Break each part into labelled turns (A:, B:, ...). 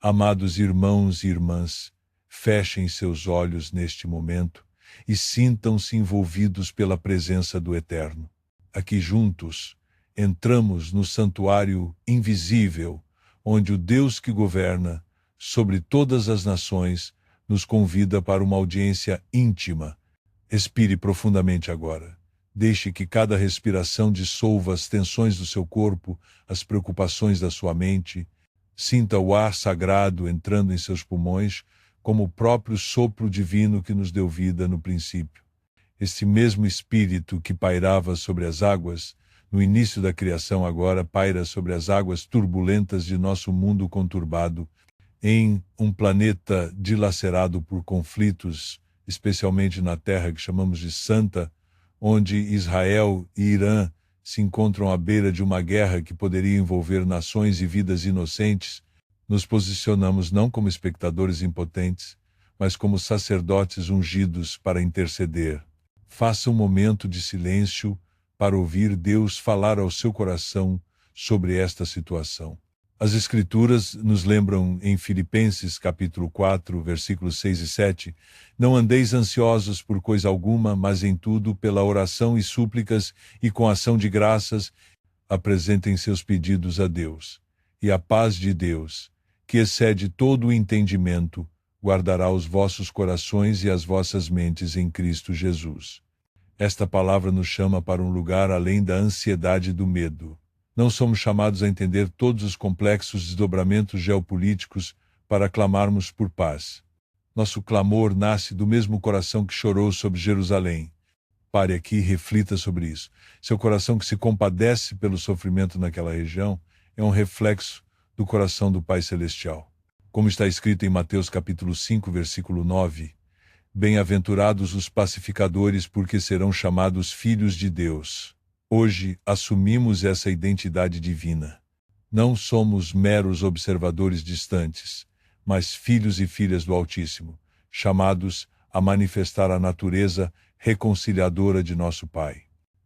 A: Amados irmãos e irmãs, fechem seus olhos neste momento e sintam-se envolvidos pela presença do Eterno. Aqui juntos, entramos no santuário invisível, onde o Deus que governa sobre todas as nações nos convida para uma audiência íntima. Respire profundamente agora. Deixe que cada respiração dissolva as tensões do seu corpo, as preocupações da sua mente. Sinta o ar sagrado entrando em seus pulmões, como o próprio sopro divino que nos deu vida no princípio. Este mesmo Espírito que pairava sobre as águas, no início da criação agora paira sobre as águas turbulentas de nosso mundo conturbado, em um planeta dilacerado por conflitos, especialmente na terra que chamamos de Santa, onde Israel e Irã se encontram à beira de uma guerra que poderia envolver nações e vidas inocentes. Nos posicionamos não como espectadores impotentes, mas como sacerdotes ungidos para interceder. Faça um momento de silêncio para ouvir Deus falar ao seu coração sobre esta situação. As Escrituras nos lembram em Filipenses capítulo 4, versículos 6 e 7, não andeis ansiosos por coisa alguma, mas em tudo, pela oração e súplicas e com ação de graças, apresentem seus pedidos a Deus. E a paz de Deus, que excede todo o entendimento, guardará os vossos corações e as vossas mentes em Cristo Jesus. Esta palavra nos chama para um lugar além da ansiedade e do medo. Não somos chamados a entender todos os complexos desdobramentos geopolíticos para clamarmos por paz. Nosso clamor nasce do mesmo coração que chorou sobre Jerusalém. Pare aqui e reflita sobre isso. Seu coração que se compadece pelo sofrimento naquela região é um reflexo do coração do Pai Celestial. Como está escrito em Mateus capítulo 5, versículo 9, bem-aventurados os pacificadores, porque serão chamados filhos de Deus. Hoje assumimos essa identidade divina. Não somos meros observadores distantes, mas filhos e filhas do Altíssimo, chamados a manifestar a natureza reconciliadora de nosso Pai.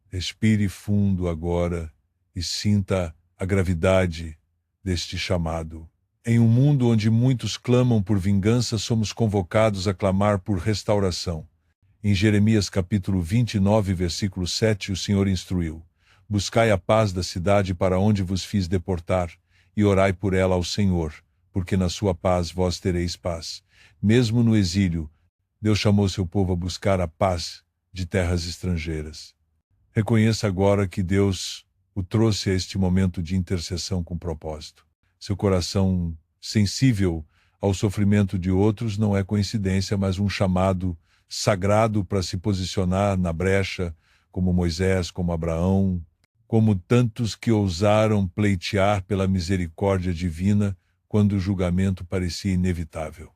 A: Respire fundo agora e sinta a gravidade deste chamado. Em um mundo onde muitos clamam por vingança, somos convocados a clamar por restauração. Em Jeremias capítulo 29, versículo 7, o Senhor instruiu: buscai a paz da cidade para onde vos fiz deportar, e orai por ela ao Senhor, porque na sua paz vós tereis paz. Mesmo no exílio, Deus chamou seu povo a buscar a paz de terras estrangeiras. Reconheça agora que Deus o trouxe a este momento de intercessão com propósito. Seu coração sensível ao sofrimento de outros não é coincidência, mas um chamado sagrado para se posicionar na brecha, como Moisés, como Abraão, como tantos que ousaram pleitear pela misericórdia divina quando o julgamento parecia inevitável.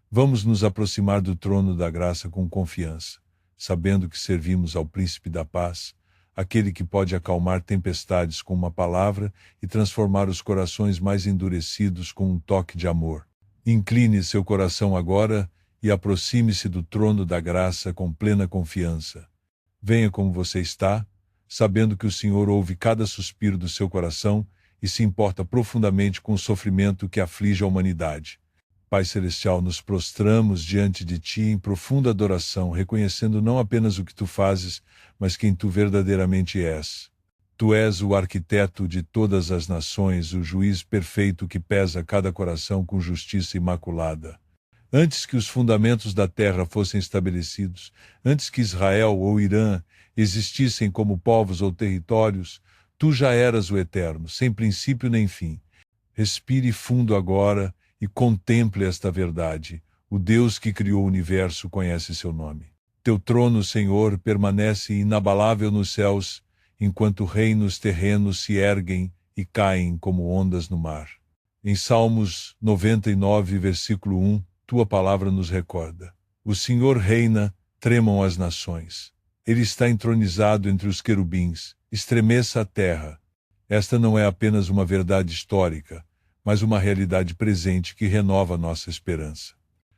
A: Vamos nos aproximar do trono da graça com confiança, sabendo que servimos ao Príncipe da Paz, aquele que pode acalmar tempestades com uma palavra e transformar os corações mais endurecidos com um toque de amor. Incline seu coração agora e aproxime-se do trono da graça com plena confiança. Venha como você está, sabendo que o Senhor ouve cada suspiro do seu coração e se importa profundamente com o sofrimento que aflige a humanidade. Pai Celestial, nos prostramos diante de Ti em profunda adoração, reconhecendo não apenas o que Tu fazes, mas quem Tu verdadeiramente és. Tu és o arquiteto de todas as nações, o juiz perfeito que pesa cada coração com justiça imaculada. Antes que os fundamentos da terra fossem estabelecidos, antes que Israel ou Irã existissem como povos ou territórios, Tu já eras o Eterno, sem princípio nem fim. Respire fundo agora e contemple esta verdade. O Deus que criou o universo conhece seu nome. Teu trono, Senhor, permanece inabalável nos céus, enquanto reinos terrenos se erguem e caem como ondas no mar. Em Salmos 99, versículo 1, Tua palavra nos recorda: o Senhor reina, tremam as nações. Ele está entronizado entre os querubins, estremeça a terra. Esta não é apenas uma verdade histórica, mas uma realidade presente que renova nossa esperança.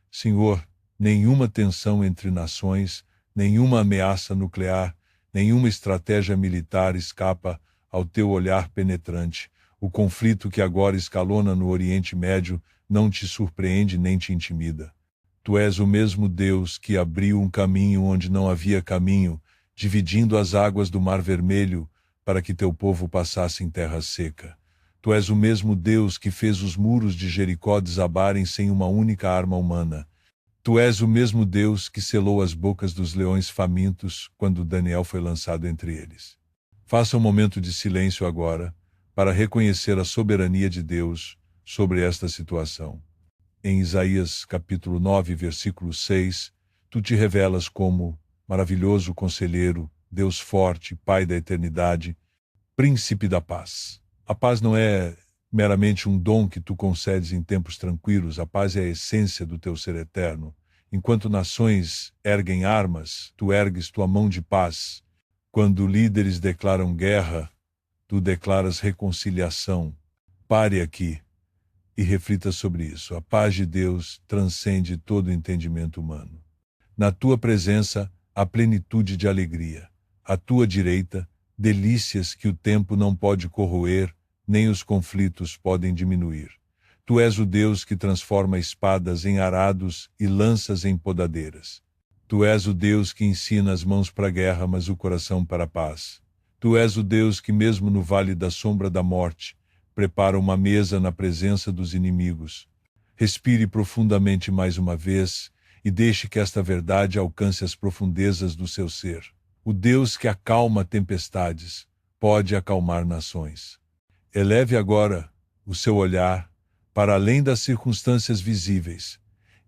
A: Senhor, nenhuma tensão entre nações, nenhuma ameaça nuclear, nenhuma estratégia militar escapa ao Teu olhar penetrante. O conflito que agora escalona no Oriente Médio não te surpreende nem te intimida. Tu és o mesmo Deus que abriu um caminho onde não havia caminho, dividindo as águas do Mar Vermelho para que teu povo passasse em terra seca. Tu és o mesmo Deus que fez os muros de Jericó desabarem sem uma única arma humana. Tu és o mesmo Deus que selou as bocas dos leões famintos quando Daniel foi lançado entre eles. Faça um momento de silêncio agora para reconhecer a soberania de Deus sobre esta situação. Em Isaías capítulo 9, versículo 6, tu te revelas como maravilhoso conselheiro, Deus forte, Pai da eternidade, Príncipe da paz. A paz não é meramente um dom que tu concedes em tempos tranquilos, a paz é a essência do teu ser eterno. Enquanto nações erguem armas, tu ergues tua mão de paz. Quando líderes declaram guerra, tu declaras reconciliação. Pare aqui e reflita sobre isso. A paz de Deus transcende todo entendimento humano. Na tua presença, há plenitude de alegria. À tua direita, delícias que o tempo não pode corroer, nem os conflitos podem diminuir. Tu és o Deus que transforma espadas em arados e lanças em podadeiras. Tu és o Deus que ensina as mãos para a guerra, mas o coração para a paz. Tu és o Deus que, mesmo no vale da sombra da morte, prepara uma mesa na presença dos inimigos. Respire profundamente mais uma vez e deixe que esta verdade alcance as profundezas do seu ser. O Deus que acalma tempestades pode acalmar nações. Eleve agora o seu olhar para além das circunstâncias visíveis.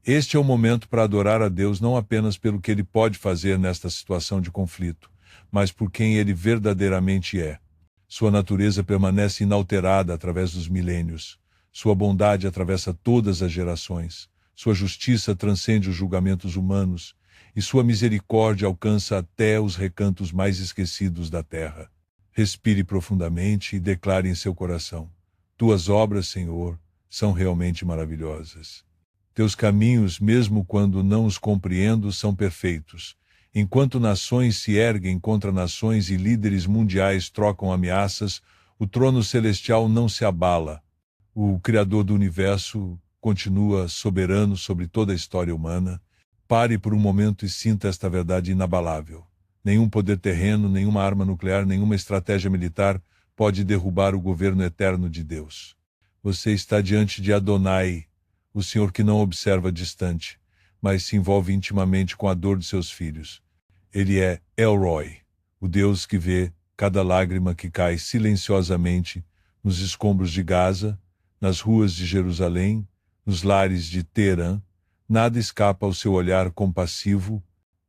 A: Este é o momento para adorar a Deus não apenas pelo que Ele pode fazer nesta situação de conflito, mas por quem Ele verdadeiramente é. Sua natureza permanece inalterada através dos milênios. Sua bondade atravessa todas as gerações. Sua justiça transcende os julgamentos humanos, e sua misericórdia alcança até os recantos mais esquecidos da terra. Respire profundamente e declare em seu coração: tuas obras, Senhor, são realmente maravilhosas. Teus caminhos, mesmo quando não os compreendo, são perfeitos. Enquanto nações se erguem contra nações e líderes mundiais trocam ameaças, o trono celestial não se abala. O Criador do universo continua soberano sobre toda a história humana. Pare por um momento e sinta esta verdade inabalável. Nenhum poder terreno, nenhuma arma nuclear, nenhuma estratégia militar pode derrubar o governo eterno de Deus. Você está diante de Adonai, o Senhor que não observa distante, mas se envolve intimamente com a dor de seus filhos. Ele é El Roi, o Deus que vê cada lágrima que cai silenciosamente nos escombros de Gaza, nas ruas de Jerusalém, nos lares de Teherã. Nada escapa ao seu olhar compassivo.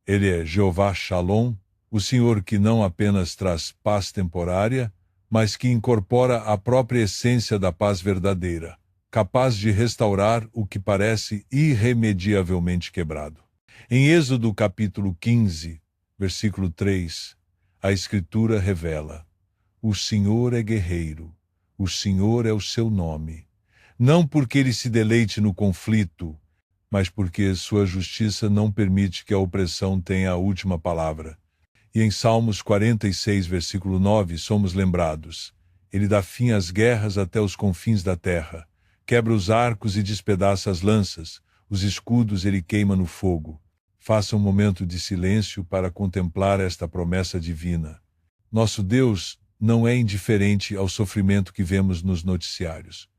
A: Ele é Jeová Shalom, o Senhor que não apenas traz paz temporária, mas que incorpora a própria essência da paz verdadeira, capaz de restaurar o que parece irremediavelmente quebrado. Em Êxodo capítulo 15, versículo 3, a Escritura revela: o Senhor é guerreiro, o Senhor é o seu nome. Não porque ele se deleite no conflito, mas porque sua justiça não permite que a opressão tenha a última palavra. E em Salmos 46, versículo 9, somos lembrados: ele dá fim às guerras até os confins da terra, quebra os arcos e despedaça as lanças, os escudos ele queima no fogo. Faça um momento de silêncio para contemplar esta promessa divina. Nosso Deus não é indiferente ao sofrimento que vemos nos noticiários.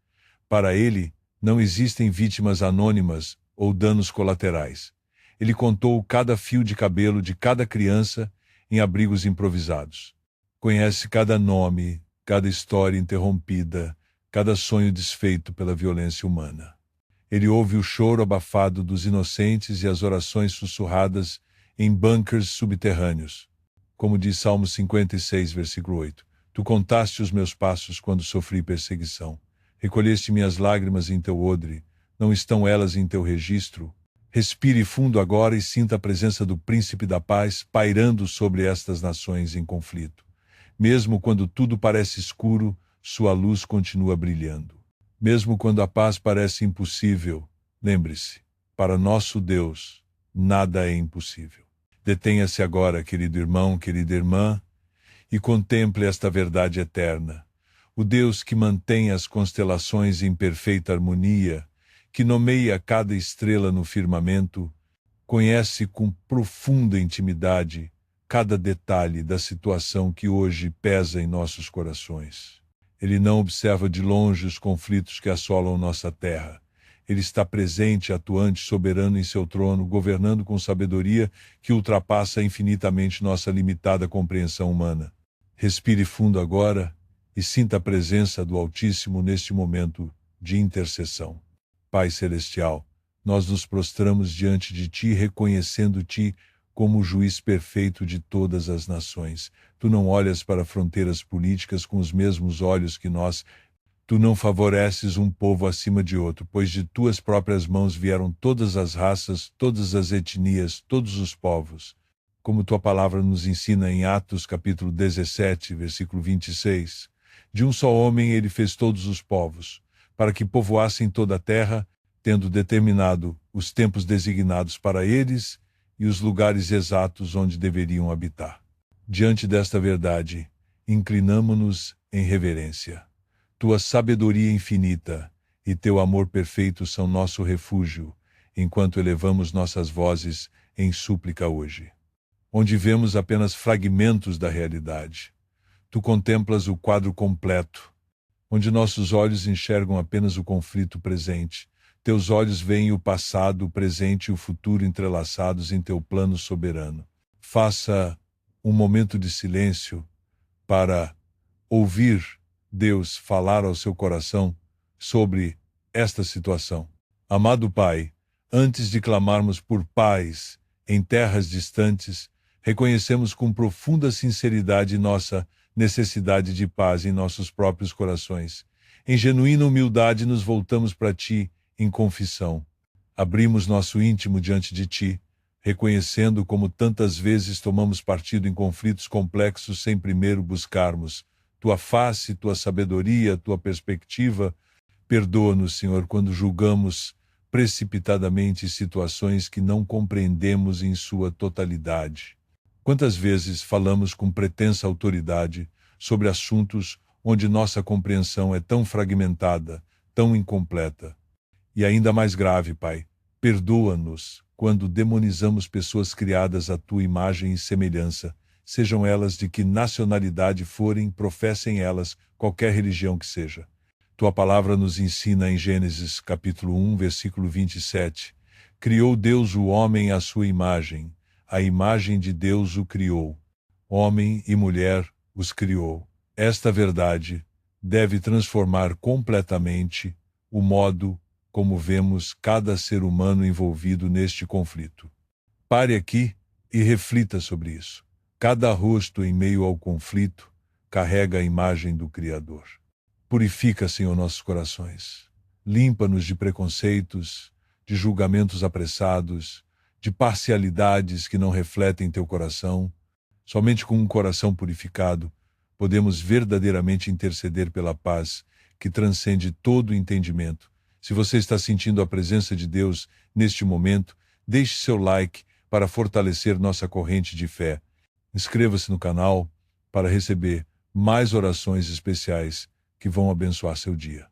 A: Para ele, não existem vítimas anônimas ou danos colaterais. Ele contou cada fio de cabelo de cada criança em abrigos improvisados. Conhece cada nome, cada história interrompida, cada sonho desfeito pela violência humana. Ele ouve o choro abafado dos inocentes e as orações sussurradas em bunkers subterrâneos. Como diz Salmo 56, versículo 8, tu contaste os meus passos quando sofri perseguição. Recolheste minhas lágrimas em teu odre, não estão elas em teu registro? Respire fundo agora e sinta a presença do Príncipe da Paz pairando sobre estas nações em conflito. Mesmo quando tudo parece escuro, sua luz continua brilhando. Mesmo quando a paz parece impossível, lembre-se, para nosso Deus, nada é impossível. Detenha-se agora, querido irmão, querida irmã, e contemple esta verdade eterna. O Deus que mantém as constelações em perfeita harmonia, que nomeia cada estrela no firmamento, conhece com profunda intimidade cada detalhe da situação que hoje pesa em nossos corações. Ele não observa de longe os conflitos que assolam nossa terra. Ele está presente, atuante, soberano em seu trono, governando com sabedoria que ultrapassa infinitamente nossa limitada compreensão humana. Respire fundo agora e sinta a presença do Altíssimo neste momento de intercessão. Pai Celestial, nós nos prostramos diante de Ti, reconhecendo-Te como o juiz perfeito de todas as nações. Tu não olhas para fronteiras políticas com os mesmos olhos que nós. Tu não favoreces um povo acima de outro, pois de Tuas próprias mãos vieram todas as raças, todas as etnias, todos os povos. Como Tua palavra nos ensina em Atos capítulo 17, versículo 26. De um só homem Ele fez todos os povos, para que povoassem toda a terra, tendo determinado os tempos designados para eles e os lugares exatos onde deveriam habitar. Diante desta verdade, inclinamo-nos em reverência. Tua sabedoria infinita e Teu amor perfeito são nosso refúgio, enquanto elevamos nossas vozes em súplica hoje. Onde vemos apenas fragmentos da realidade, Tu contemplas o quadro completo. Onde nossos olhos enxergam apenas o conflito presente, Teus olhos veem o passado, o presente e o futuro entrelaçados em Teu plano soberano. Faça um momento de silêncio para ouvir Deus falar ao seu coração sobre esta situação. Amado Pai, antes de clamarmos por paz em terras distantes, reconhecemos com profunda sinceridade nossa necessidade de paz em nossos próprios corações. Em genuína humildade nos voltamos para Ti em confissão. Abrimos nosso íntimo diante de Ti, reconhecendo como tantas vezes tomamos partido em conflitos complexos sem primeiro buscarmos Tua face, Tua sabedoria, Tua perspectiva. Perdoa-nos, Senhor, quando julgamos precipitadamente situações que não compreendemos em sua totalidade. Quantas vezes falamos com pretensa autoridade sobre assuntos onde nossa compreensão é tão fragmentada, tão incompleta? E ainda mais grave, Pai, perdoa-nos quando demonizamos pessoas criadas à Tua imagem e semelhança, sejam elas de que nacionalidade forem, professem elas qualquer religião que seja. Tua palavra nos ensina em Gênesis capítulo 1, versículo 27, criou Deus o homem à sua imagem, a imagem de Deus o criou. Homem e mulher os criou. Esta verdade deve transformar completamente o modo como vemos cada ser humano envolvido neste conflito. Pare aqui e reflita sobre isso. Cada rosto em meio ao conflito carrega a imagem do Criador. Purifica, Senhor, nossos corações. Limpa-nos de preconceitos, de julgamentos apressados, de parcialidades que não refletem Teu coração. Somente com um coração purificado podemos verdadeiramente interceder pela paz que transcende todo o entendimento. Se você está sentindo a presença de Deus neste momento, deixe seu like para fortalecer nossa corrente de fé. Inscreva-se no canal para receber mais orações especiais que vão abençoar seu dia.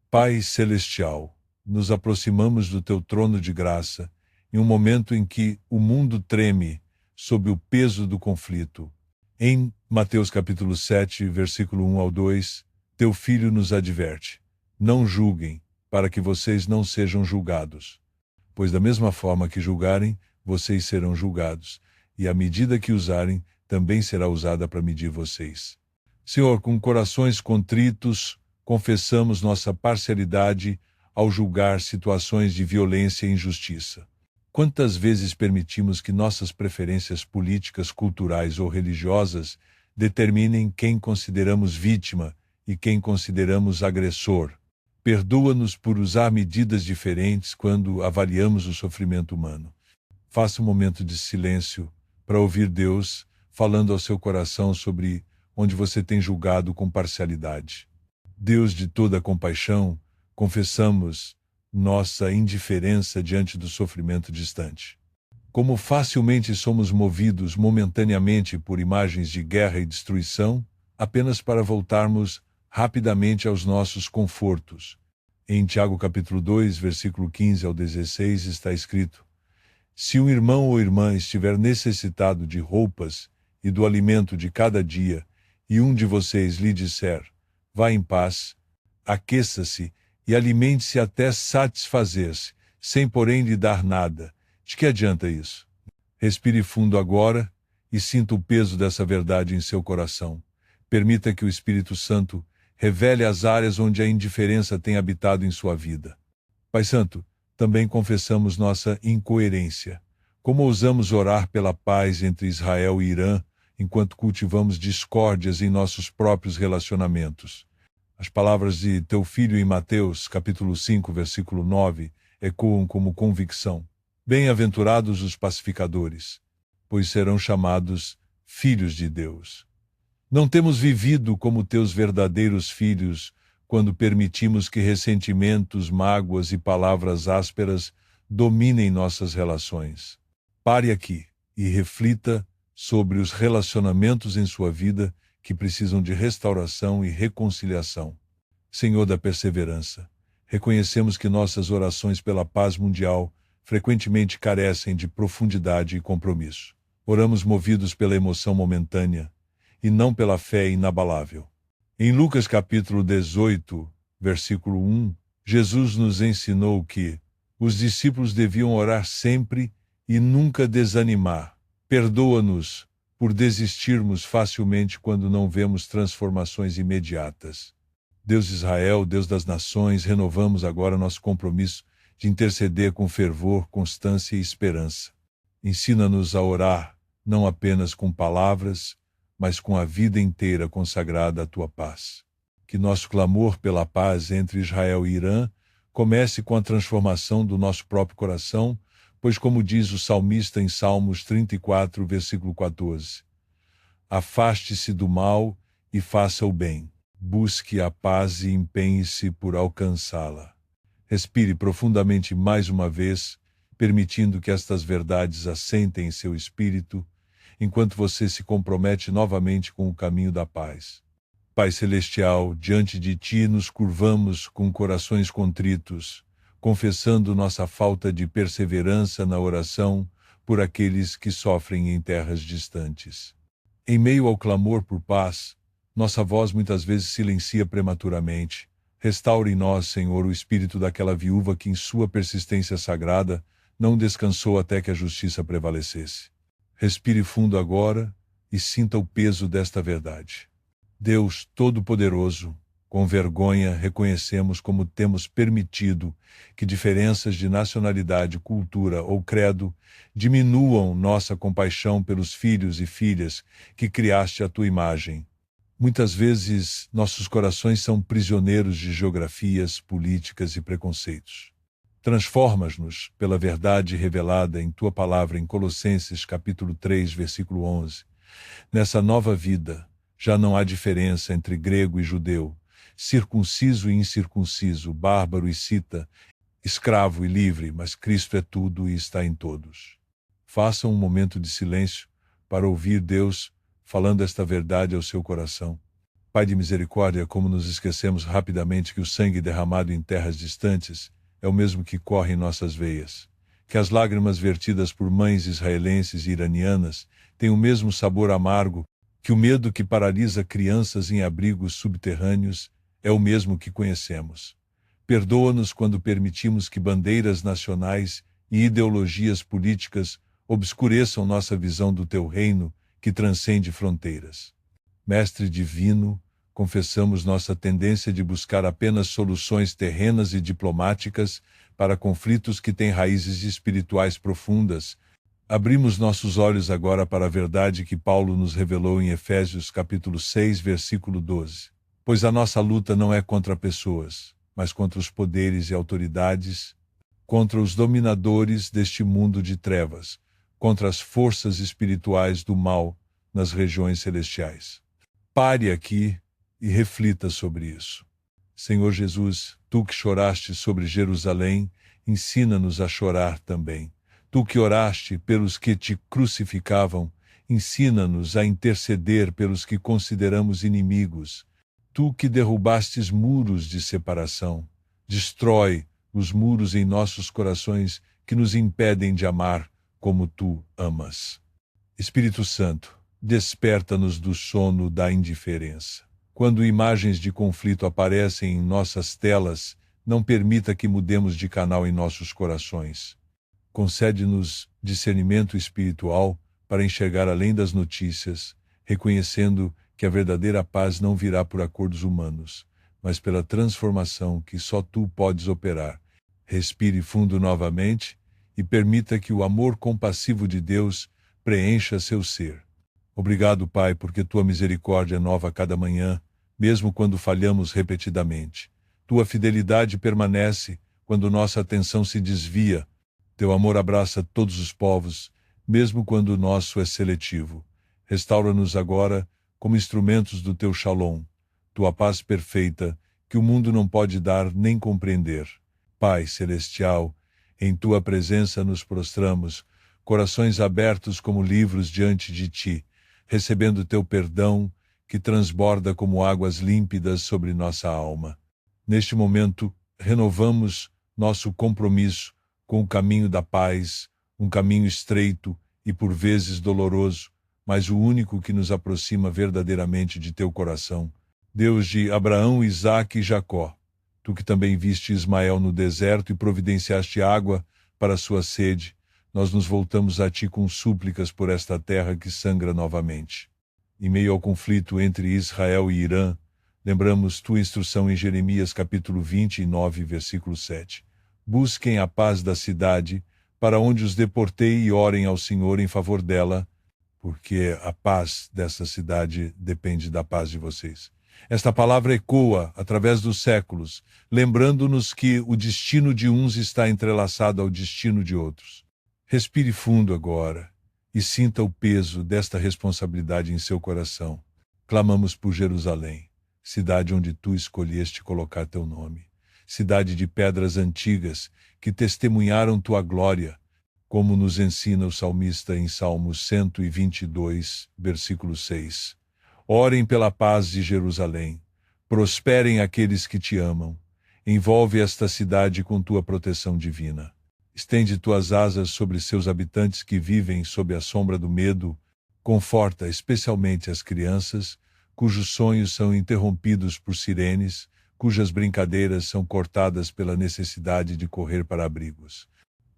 A: Pai Celestial, nos aproximamos do Teu trono de graça em um momento em que o mundo treme sob o peso do conflito. Em Mateus capítulo 7, versículo 1 ao 2, Teu Filho nos adverte: não julguem, para que vocês não sejam julgados. Pois da mesma forma que julgarem, vocês serão julgados, e a medida que usarem também será usada para medir vocês. Senhor, com corações contritos, confessamos nossa parcialidade ao julgar situações de violência e injustiça. Quantas vezes permitimos que nossas preferências políticas, culturais ou religiosas determinem quem consideramos vítima e quem consideramos agressor? Perdoa-nos por usar medidas diferentes quando avaliamos o sofrimento humano. Faça um momento de silêncio para ouvir Deus falando ao seu coração sobre onde você tem julgado com parcialidade. Deus de toda compaixão, confessamos nossa indiferença diante do sofrimento distante. Como facilmente somos movidos momentaneamente por imagens de guerra e destruição, apenas para voltarmos rapidamente aos nossos confortos. Em Tiago capítulo 2, versículo 15 ao 16 está escrito: Se um irmão ou irmã estiver necessitado de roupas e do alimento de cada dia, e um de vocês lhe disser: vá em paz, aqueça-se e alimente-se até satisfazer-se, sem porém lhe dar nada, de que adianta isso? Respire fundo agora e sinta o peso dessa verdade em seu coração. Permita que o Espírito Santo revele as áreas onde a indiferença tem habitado em sua vida. Pai Santo, também confessamos nossa incoerência. Como ousamos orar pela paz entre Israel e Irã, enquanto cultivamos discórdias em nossos próprios relacionamentos? As palavras de teu filho em Mateus, capítulo 5, versículo 9, ecoam como convicção. Bem-aventurados os pacificadores, pois serão chamados filhos de Deus. Não temos vivido como teus verdadeiros filhos quando permitimos que ressentimentos, mágoas e palavras ásperas dominem nossas relações. Pare aqui e reflita sobre os relacionamentos em sua vida que precisam de restauração e reconciliação. Senhor da perseverança, reconhecemos que nossas orações pela paz mundial frequentemente carecem de profundidade e compromisso. Oramos movidos pela emoção momentânea e não pela fé inabalável. Em Lucas capítulo 18, versículo 1, Jesus nos ensinou que os discípulos deviam orar sempre e nunca desanimar. Perdoa-nos por desistirmos facilmente quando não vemos transformações imediatas. Deus de Israel, Deus das nações, renovamos agora nosso compromisso de interceder com fervor, constância e esperança. Ensina-nos a orar, não apenas com palavras, mas com a vida inteira consagrada à tua paz. Que nosso clamor pela paz entre Israel e Irã comece com a transformação do nosso próprio coração, pois como diz o salmista em Salmos 34, versículo 14, afaste-se do mal e faça o bem. Busque a paz e empenhe-se por alcançá-la. Respire profundamente mais uma vez, permitindo que estas verdades assentem em seu espírito, enquanto você se compromete novamente com o caminho da paz. Pai Celestial, diante de Ti nos curvamos com corações contritos, confessando nossa falta de perseverança na oração por aqueles que sofrem em terras distantes. Em meio ao clamor por paz, nossa voz muitas vezes silencia prematuramente. Restaure em nós, Senhor, o espírito daquela viúva que em sua persistência sagrada não descansou até que a justiça prevalecesse. Respire fundo agora e sinta o peso desta verdade. Deus Todo-Poderoso, com vergonha reconhecemos como temos permitido que diferenças de nacionalidade, cultura ou credo diminuam nossa compaixão pelos filhos e filhas que criaste à tua imagem. Muitas vezes nossos corações são prisioneiros de geografias, políticas e preconceitos. Transforma-nos pela verdade revelada em tua palavra em Colossenses capítulo 3, versículo 11. Nessa nova vida, já não há diferença entre grego e judeu, circunciso e incircunciso, bárbaro e cita, escravo e livre, mas Cristo é tudo e está em todos. Faça um momento de silêncio para ouvir Deus falando esta verdade ao seu coração. Pai de misericórdia, como nos esquecemos rapidamente que o sangue derramado em terras distantes é o mesmo que corre em nossas veias, que as lágrimas vertidas por mães israelenses e iranianas têm o mesmo sabor amargo, que o medo que paralisa crianças em abrigos subterrâneos é o mesmo que conhecemos. Perdoa-nos quando permitimos que bandeiras nacionais e ideologias políticas obscureçam nossa visão do teu reino que transcende fronteiras. Mestre divino, confessamos nossa tendência de buscar apenas soluções terrenas e diplomáticas para conflitos que têm raízes espirituais profundas. Abrimos nossos olhos agora para a verdade que Paulo nos revelou em Efésios capítulo 6, versículo 12. Pois a nossa luta não é contra pessoas, mas contra os poderes e autoridades, contra os dominadores deste mundo de trevas, contra as forças espirituais do mal nas regiões celestiais. Pare aqui e reflita sobre isso. Senhor Jesus, tu que choraste sobre Jerusalém, ensina-nos a chorar também. Tu que oraste pelos que te crucificavam, ensina-nos a interceder pelos que consideramos inimigos. Tu que derrubastes muros de separação, Destrói os muros em nossos corações que nos impedem de amar como tu amas. Espírito Santo, desperta-nos do sono da indiferença. Quando imagens de conflito aparecem em nossas telas, não permita que mudemos de canal em nossos corações. Concede-nos discernimento espiritual para enxergar além das notícias, reconhecendo que a verdadeira paz não virá por acordos humanos, mas pela transformação que só tu podes operar. Respire fundo novamente e permita que o amor compassivo de Deus preencha seu ser. Obrigado, Pai, porque tua misericórdia é nova a cada manhã, mesmo quando falhamos repetidamente. Tua fidelidade permanece quando nossa atenção se desvia. Teu amor abraça todos os povos, mesmo quando o nosso é seletivo. Restaura-nos agora como instrumentos do teu shalom, tua paz perfeita, que o mundo não pode dar nem compreender. Pai celestial, em tua presença nos prostramos, corações abertos como livros diante de ti, recebendo teu perdão, que transborda como águas límpidas sobre nossa alma. Neste momento, renovamos nosso compromisso com o caminho da paz, um caminho estreito e por vezes doloroso, mas o único que nos aproxima verdadeiramente de teu coração. Deus de Abraão, Isaque e Jacó, tu que também viste Ismael no deserto e providenciaste água para sua sede, nós nos voltamos a ti com súplicas por esta terra que sangra novamente. Em meio ao conflito entre Israel e Irã, lembramos tua instrução em Jeremias capítulo 29, versículo 7. Busquem a paz da cidade, para onde os deportei, e orem ao Senhor em favor dela, porque a paz dessa cidade depende da paz de vocês. Esta palavra ecoa através dos séculos, lembrando-nos que o destino de uns está entrelaçado ao destino de outros. Respire fundo agora e sinta o peso desta responsabilidade em seu coração. Clamamos por Jerusalém, cidade onde tu escolheste colocar teu nome, cidade de pedras antigas que testemunharam tua glória, como nos ensina o salmista em Salmos 122, versículo 6. Orem pela paz de Jerusalém, prosperem aqueles que te amam, envolve esta cidade com tua proteção divina. Estende tuas asas sobre seus habitantes que vivem sob a sombra do medo, conforta especialmente as crianças, cujos sonhos são interrompidos por sirenes, cujas brincadeiras são cortadas pela necessidade de correr para abrigos.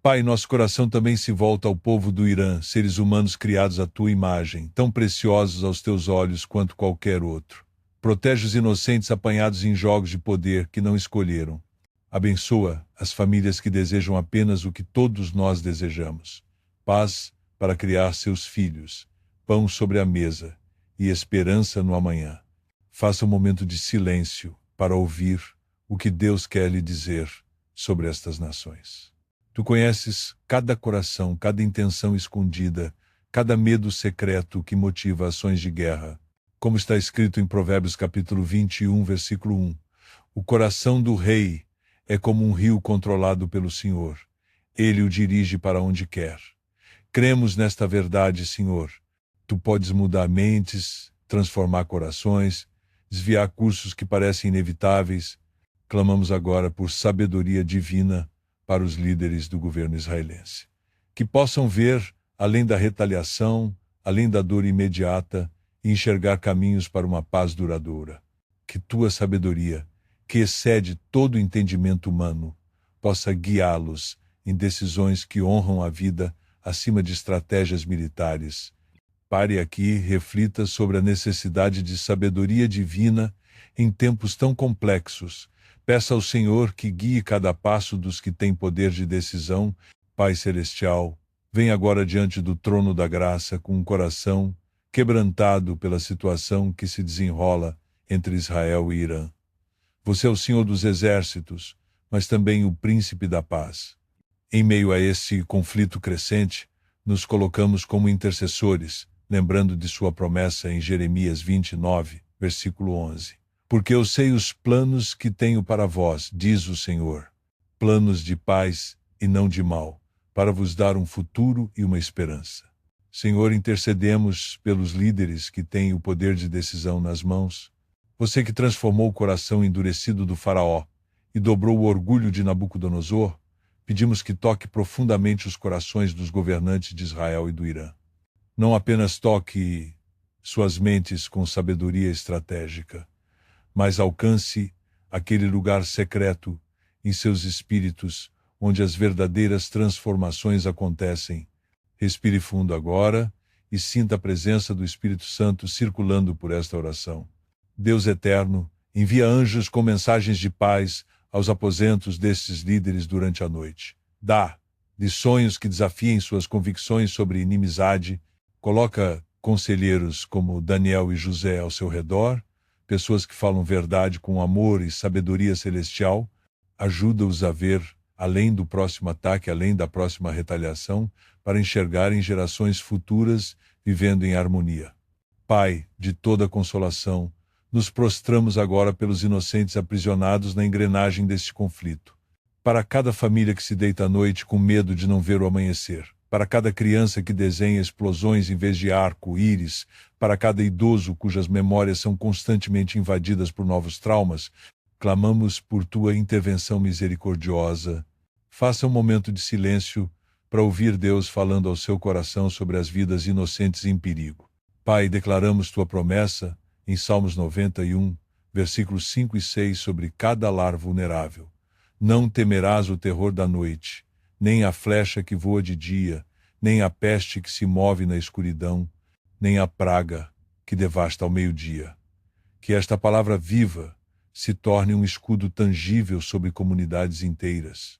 A: Pai, nosso coração também se volta ao povo do Irã, seres humanos criados à tua imagem, tão preciosos aos teus olhos quanto qualquer outro. Protege os inocentes apanhados em jogos de poder que não escolheram. Abençoa as famílias que desejam apenas o que todos nós desejamos: paz para criar seus filhos, pão sobre a mesa e esperança no amanhã. Faça um momento de silêncio para ouvir o que Deus quer lhe dizer sobre estas nações. Tu conheces cada coração, cada intenção escondida, cada medo secreto que motiva ações de guerra. Como está escrito em Provérbios capítulo 21, versículo 1, o coração do rei é como um rio controlado pelo Senhor. Ele o dirige para onde quer. Cremos nesta verdade, Senhor. Tu podes mudar mentes, transformar corações, desviar cursos que parecem inevitáveis. Clamamos agora por sabedoria divina para os líderes do governo israelense, que possam ver além da retaliação, além da dor imediata, e enxergar caminhos para uma paz duradoura. Que tua sabedoria, que excede todo o entendimento humano, possa guiá-los em decisões que honram a vida acima de estratégias militares. Pare aqui e reflita sobre a necessidade de sabedoria divina em tempos tão complexos. Peça ao Senhor que guie cada passo dos que têm poder de decisão. Pai Celestial, vem agora diante do trono da graça com um coração quebrantado pela situação que se desenrola entre Israel e Irã. Você é o Senhor dos exércitos, mas também o príncipe da paz. Em meio a esse conflito crescente, nos colocamos como intercessores, lembrando de sua promessa em Jeremias 29, versículo 11. Porque eu sei os planos que tenho para vós, diz o Senhor, planos de paz e não de mal, para vos dar um futuro e uma esperança. Senhor, intercedemos pelos líderes que têm o poder de decisão nas mãos. Você que transformou o coração endurecido do faraó e dobrou o orgulho de Nabucodonosor, pedimos que toque profundamente os corações dos governantes de Israel e do Irã. Não apenas toque suas mentes com sabedoria estratégica, mas alcance aquele lugar secreto em seus espíritos, onde as verdadeiras transformações acontecem. Respire fundo agora e sinta a presença do Espírito Santo circulando por esta oração. Deus eterno, envia anjos com mensagens de paz aos aposentos destes líderes durante a noite. Dá-lhe sonhos que desafiem suas convicções sobre inimizade. Coloca conselheiros como Daniel e José ao seu redor, pessoas que falam verdade com amor e sabedoria celestial. Ajuda-os a ver além do próximo ataque, além da próxima retaliação, para enxergarem gerações futuras vivendo em harmonia. Pai de toda consolação, nos prostramos agora pelos inocentes aprisionados na engrenagem deste conflito. Para cada família que se deita à noite com medo de não ver o amanhecer, para cada criança que desenha explosões em vez de arco-íris, para cada idoso cujas memórias são constantemente invadidas por novos traumas, clamamos por tua intervenção misericordiosa. Faça um momento de silêncio para ouvir Deus falando ao seu coração sobre as vidas inocentes em perigo. Pai, declaramos tua promessa em Salmos 91, versículos 5 e 6 sobre cada lar vulnerável. Não temerás o terror da noite, nem a flecha que voa de dia, nem a peste que se move na escuridão, nem a praga que devasta ao meio-dia. Que esta palavra viva se torne um escudo tangível sobre comunidades inteiras.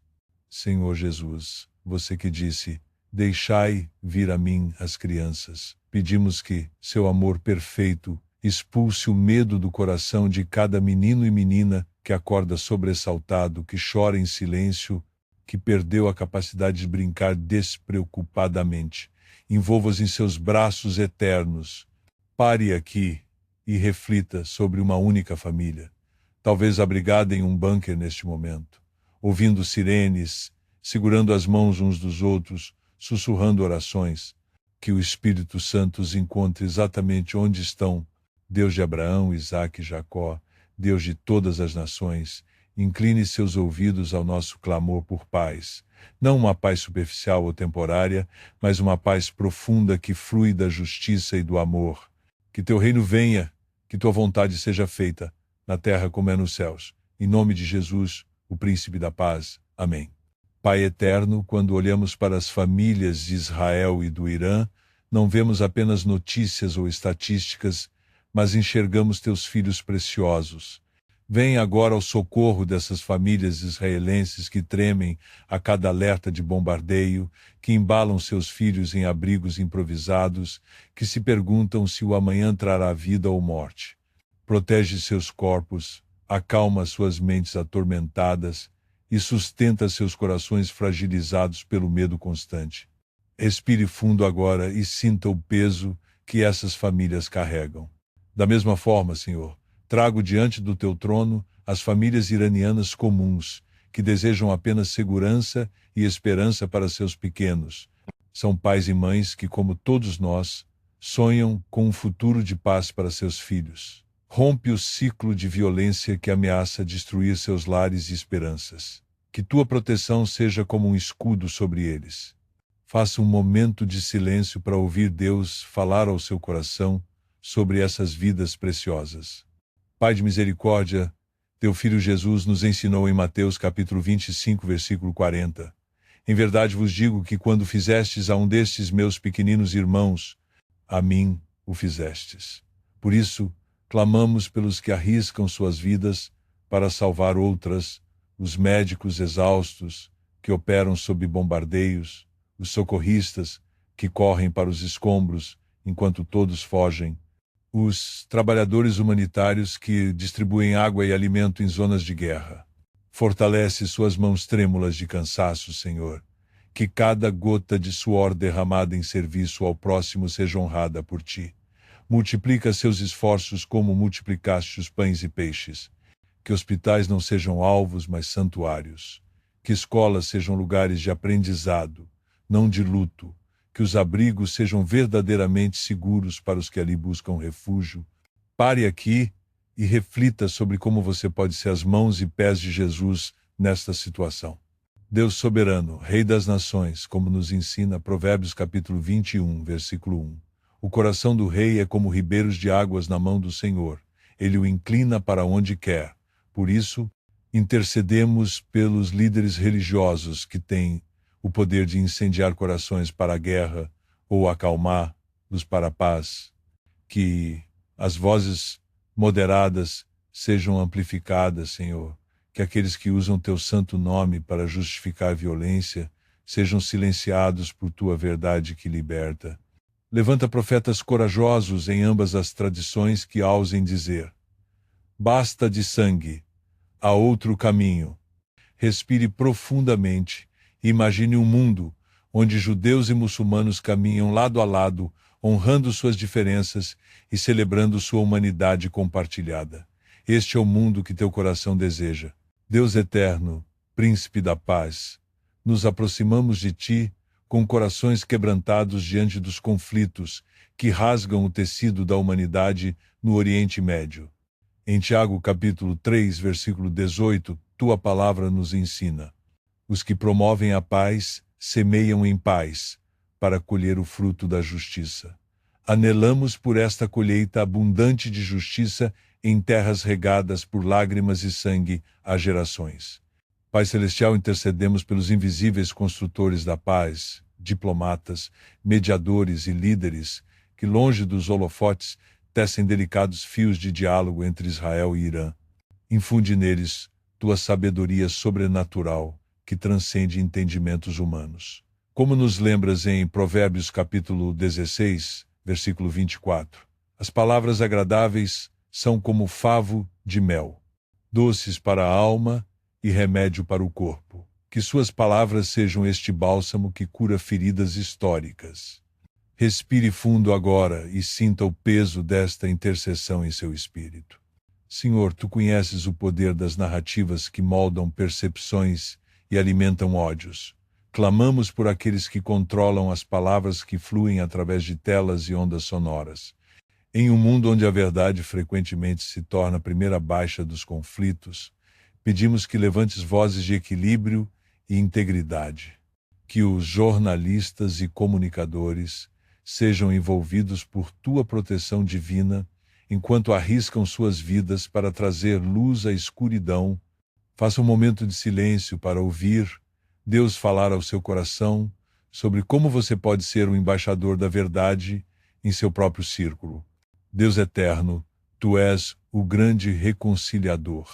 A: Senhor Jesus, você que disse, deixai vir a mim as crianças. Pedimos que seu amor perfeito expulse o medo do coração de cada menino e menina que acorda sobressaltado, que chora em silêncio, que perdeu a capacidade de brincar despreocupadamente. Envolva-os em seus braços eternos. Pare aqui e reflita sobre uma única família, talvez abrigada em um bunker neste momento, ouvindo sirenes, segurando as mãos uns dos outros, sussurrando orações. Que o Espírito Santo os encontre exatamente onde estão. Deus de Abraão, Isaque e Jacó, Deus de todas as nações, incline seus ouvidos ao nosso clamor por paz. Não uma paz superficial ou temporária, mas uma paz profunda que flui da justiça e do amor. Que teu reino venha, que tua vontade seja feita, na terra como é nos céus. Em nome de Jesus, o Príncipe da Paz. Amém. Pai eterno, quando olhamos para as famílias de Israel e do Irã, não vemos apenas notícias ou estatísticas, mas enxergamos teus filhos preciosos. Vem agora ao socorro dessas famílias israelenses que tremem a cada alerta de bombardeio, que embalam seus filhos em abrigos improvisados, que se perguntam se o amanhã trará vida ou morte. Protege seus corpos, acalma suas mentes atormentadas e sustenta seus corações fragilizados pelo medo constante. Respire fundo agora e sinta o peso que essas famílias carregam. Da mesma forma, Senhor, trago diante do teu trono as famílias iranianas comuns, que desejam apenas segurança e esperança para seus pequenos. São pais e mães que, como todos nós, sonham com um futuro de paz para seus filhos. Rompe o ciclo de violência que ameaça destruir seus lares e esperanças. Que tua proteção seja como um escudo sobre eles. Faça um momento de silêncio para ouvir Deus falar ao seu coração sobre essas vidas preciosas. Pai de misericórdia, teu Filho Jesus nos ensinou em Mateus capítulo 25, versículo 40. Em verdade vos digo que quando fizestes a um destes meus pequeninos irmãos, a mim o fizestes. Por isso, clamamos pelos que arriscam suas vidas para salvar outras, os médicos exaustos que operam sob bombardeios, os socorristas que correm para os escombros enquanto todos fogem, os trabalhadores humanitários que distribuem água e alimento em zonas de guerra. Fortalece suas mãos trêmulas de cansaço, Senhor. Que cada gota de suor derramada em serviço ao próximo seja honrada por ti. Multiplica seus esforços como multiplicaste os pães e peixes. Que hospitais não sejam alvos, mas santuários. Que escolas sejam lugares de aprendizado, não de luto. Que os abrigos sejam verdadeiramente seguros para os que ali buscam refúgio. Pare aqui e reflita sobre como você pode ser as mãos e pés de Jesus nesta situação. Deus soberano, Rei das nações, como nos ensina Provérbios capítulo 21, versículo 1. O coração do rei é como ribeiros de águas na mão do Senhor. Ele o inclina para onde quer. Por isso, intercedemos pelos líderes religiosos que têm o poder de incendiar corações para a guerra ou acalmar-los para a paz. Que as vozes moderadas sejam amplificadas, Senhor. Que aqueles que usam teu santo nome para justificar a violência sejam silenciados por tua verdade que liberta. Levanta profetas corajosos em ambas as tradições que ousem dizer: basta de sangue, há outro caminho. Respire profundamente e imagine um mundo onde judeus e muçulmanos caminham lado a lado, honrando suas diferenças e celebrando sua humanidade compartilhada. Este é o mundo que teu coração deseja. Deus eterno, Príncipe da paz, nos aproximamos de ti com corações quebrantados diante dos conflitos que rasgam o tecido da humanidade no Oriente Médio. Em Tiago capítulo 3, versículo 18, tua palavra nos ensina: os que promovem a paz semeiam em paz, para colher o fruto da justiça. Anelamos por esta colheita abundante de justiça em terras regadas por lágrimas e sangue há gerações. Pai Celestial, intercedemos pelos invisíveis construtores da paz, diplomatas, mediadores e líderes, que longe dos holofotes tecem delicados fios de diálogo entre Israel e Irã. Infunde neles tua sabedoria sobrenatural, que transcende entendimentos humanos. Como nos lembras em Provérbios capítulo 16, versículo 24, as palavras agradáveis são como favo de mel, doces para a alma e remédio para o corpo. Que suas palavras sejam este bálsamo que cura feridas históricas. Respire fundo agora e sinta o peso desta intercessão em seu espírito. Senhor, tu conheces o poder das narrativas que moldam percepções e alimentam ódios. Clamamos por aqueles que controlam as palavras que fluem através de telas e ondas sonoras. Em um mundo onde a verdade frequentemente se torna a primeira baixa dos conflitos, pedimos que levantes vozes de equilíbrio e integridade. Que os jornalistas e comunicadores sejam envolvidos por tua proteção divina, enquanto arriscam suas vidas para trazer luz à escuridão. Faça um momento de silêncio para ouvir Deus falar ao seu coração sobre como você pode ser um embaixador da verdade em seu próprio círculo. Deus eterno, tu és o grande reconciliador.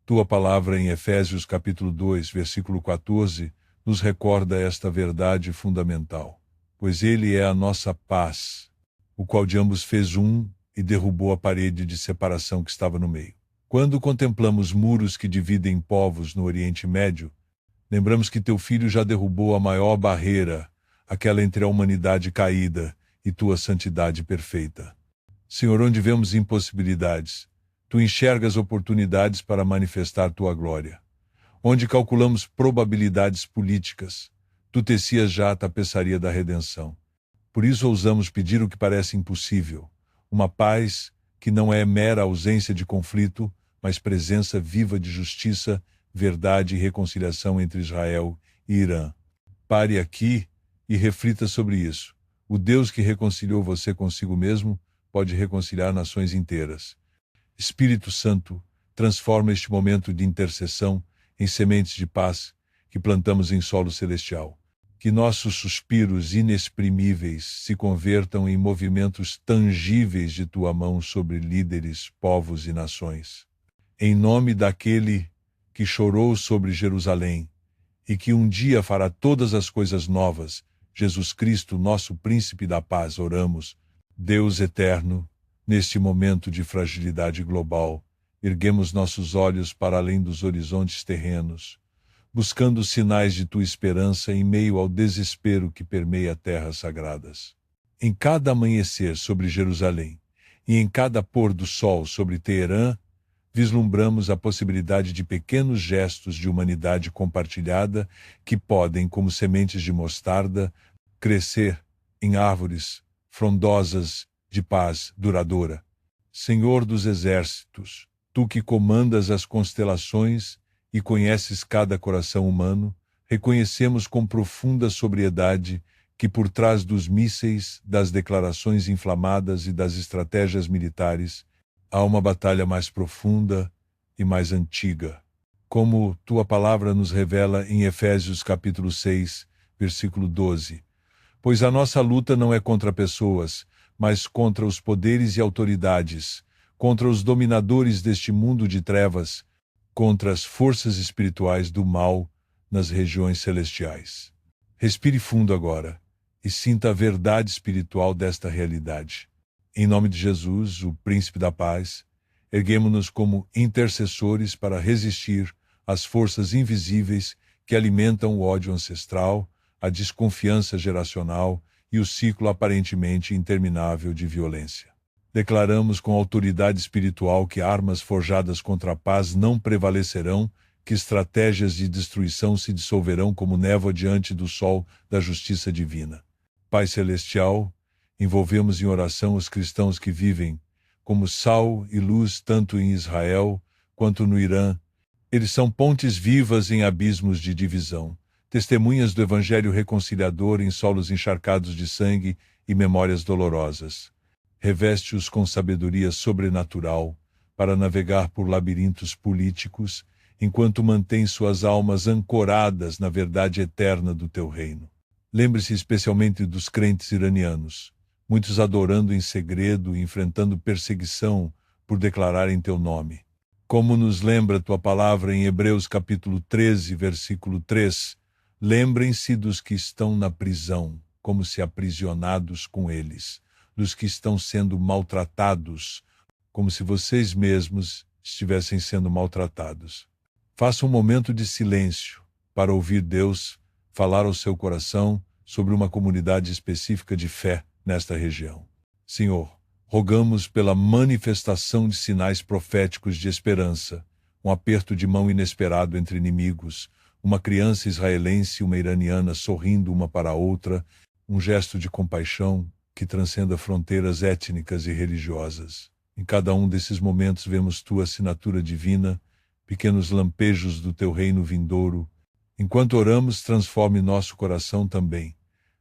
A: Tua palavra em Efésios capítulo 2, versículo 14, nos recorda esta verdade fundamental. Pois ele é a nossa paz, o qual de ambos fez um e derrubou a parede de separação que estava no meio. Quando contemplamos muros que dividem povos no Oriente Médio, lembramos que teu Filho já derrubou a maior barreira, aquela entre a humanidade caída e tua santidade perfeita. Senhor, onde vemos impossibilidades, tu enxergas oportunidades para manifestar tua glória. Onde calculamos probabilidades políticas, tu tecias já a tapeçaria da redenção. Por isso ousamos pedir o que parece impossível, uma paz que não é mera ausência de conflito, mas presença viva de justiça, verdade e reconciliação entre Israel e Irã. Pare aqui e reflita sobre isso. O Deus que reconciliou você consigo mesmo pode reconciliar nações inteiras. Espírito Santo, transforma este momento de intercessão em sementes de paz que plantamos em solo celestial. Que nossos suspiros inexprimíveis se convertam em movimentos tangíveis de tua mão sobre líderes, povos e nações. Em nome daquele que chorou sobre Jerusalém e que um dia fará todas as coisas novas, Jesus Cristo, nosso Príncipe da paz, oramos. Deus eterno, neste momento de fragilidade global, erguemos nossos olhos para além dos horizontes terrenos, buscando sinais de tua esperança em meio ao desespero que permeia terras sagradas. Em cada amanhecer sobre Jerusalém e em cada pôr do sol sobre Teherã, vislumbramos a possibilidade de pequenos gestos de humanidade compartilhada que podem, como sementes de mostarda, crescer em árvores frondosas de paz duradoura. Senhor dos exércitos, tu que comandas as constelações e conheces cada coração humano, reconhecemos com profunda sobriedade que por trás dos mísseis, das declarações inflamadas e das estratégias militares, há uma batalha mais profunda e mais antiga. Como tua palavra nos revela em Efésios capítulo 6, versículo 12. Pois a nossa luta não é contra pessoas, mas contra os poderes e autoridades, contra os dominadores deste mundo de trevas, contra as forças espirituais do mal nas regiões celestiais. Respire fundo agora e sinta a verdade espiritual desta realidade. Em nome de Jesus, o Príncipe da Paz, erguemo-nos como intercessores para resistir às forças invisíveis que alimentam o ódio ancestral, a desconfiança geracional e o ciclo aparentemente interminável de violência. Declaramos com autoridade espiritual que armas forjadas contra a paz não prevalecerão, que estratégias de destruição se dissolverão como névoa diante do sol da justiça divina. Pai Celestial, envolvemos em oração os cristãos que vivem como sal e luz tanto em Israel quanto no Irã. Eles são pontes vivas em abismos de divisão, testemunhas do Evangelho reconciliador em solos encharcados de sangue e memórias dolorosas. Reveste-os com sabedoria sobrenatural para navegar por labirintos políticos, enquanto mantém suas almas ancoradas na verdade eterna do teu reino. Lembre-se especialmente dos crentes iranianos, muitos adorando em segredo e enfrentando perseguição por declararem teu nome. Como nos lembra tua palavra em Hebreus capítulo 13, versículo 3, lembrem-se dos que estão na prisão, como se aprisionados com eles, dos que estão sendo maltratados, como se vocês mesmos estivessem sendo maltratados. Faça um momento de silêncio para ouvir Deus falar ao seu coração sobre uma comunidade específica de fé nesta região. Senhor, rogamos pela manifestação de sinais proféticos de esperança, um aperto de mão inesperado entre inimigos, uma criança israelense e uma iraniana sorrindo uma para a outra, um gesto de compaixão que transcenda fronteiras étnicas e religiosas. Em cada um desses momentos vemos tua assinatura divina, pequenos lampejos do teu reino vindouro. Enquanto oramos, transforme nosso coração também,